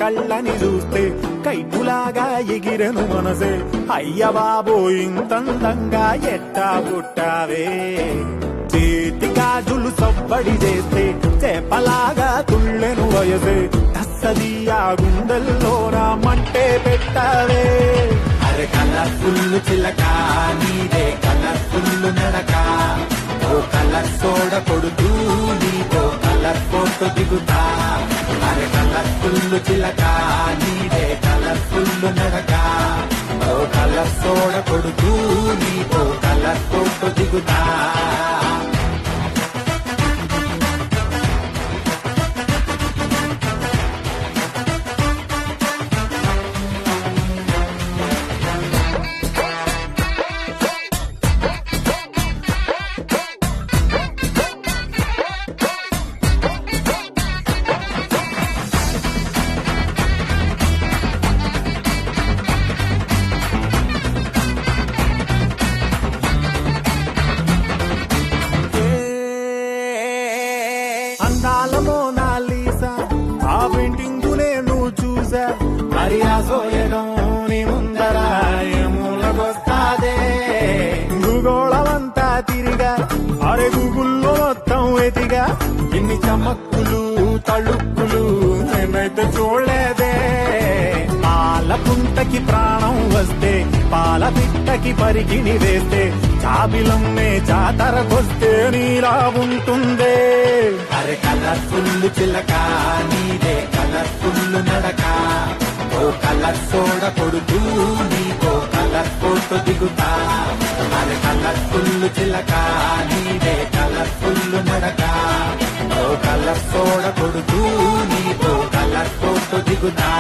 కళ్ళని చూస్తే కైటులాగా ఎగిరెను మనసే. అయ్య బాబో ఇంతందంగా ఎట్టా పుట్టావే. చేతి గాజులు సవ్వడి చేస్తే చేపలాగా తుళ్ళెను వయసే. తస్సదియా గుండెల్లోన మంటే పెట్టావే. అరే కలర్ఫుల్ చిలక నీదే కలర్ఫుల్ నడక. ఓ కలర్ సోడ కొడుతూ నీతో కలర్ ఫోటో దిగుతా. అరే కలర్ఫుల్ చిలక నీదే కలర్ఫుల్ నడక. ఓ కలర్ సోడ కొడుతూ నీతో కలర్ ఫోటో దిగుతా. అందాల మోనాలీసా ఆ పెయింటింగు నేను చూసా. మరి ఆ సోయడం నీ ముందర ఏమూలకొస్తాదే. భూగోళమంతా తిరిగా అరే గూగుల్లో మొత్తం ఎతిగా. ఇన్ని చమక్కులు తళుక్కులు నేనైతే చూడలేదే. పాల పుంటకి ప్రాణం వస్తే పాల పిట్టకి పరిగిణి వేస్తే చాబిలమ్మే జాతరకొస్తే నీలా ఉంటుందే. అరే కలర్ఫుల్ చిలక నీదే కలర్ఫుల్ నడక. ఓ కలర్ సోడ కొడుతూ నీతో కలర్ ఫోటో దిగుతా. అరే కలర్ఫుల్ చిలక నీదే కలర్ఫుల్ నడక. ఓ కలర్ సోడ కొడుతూ నీతో కలర్ ఫోటో దిగుతా.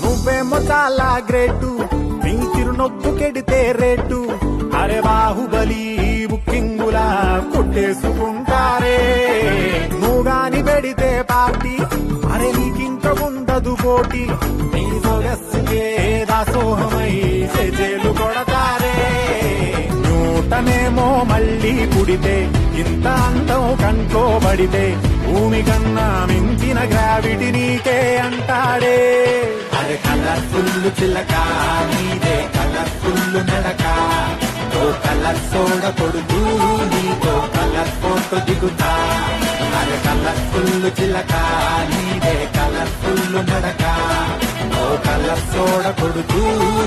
నువ్వేమో చాలా గ్రేటు నీ చిరునొప్పు కెడితే రేటు. అరే బాహుబలి బుకింగులా కొట్టేసుకుంటారే. నువ్వు గాని పెడితే పార్టీ అరే నీకింక ఉండదు పోటీ. నీ సొగస్సుకే దాసోహమై చేజేలు కొడతారే. నూటనేమో మళ్ళీ పుడితే ఇంత అందం కంట్లోబడితే భూమి కన్నా మించిన గ్రావిటీ నీకే అంటాడే. అరే కలర్ఫుల్ చిలక నీదే కలర్ఫుల్ నడక. ఓ కలర్ సోడ కొడుతూ నీతో కలర్ ఫోటో దిగుతా. అరే కలర్ఫుల్ చిలక నీదే కలర్ఫుల్ నడక. ఓ కలర్ సోడ కొడుతూ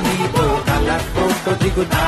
నీతో కలర్ ఫోటో దిగుతా.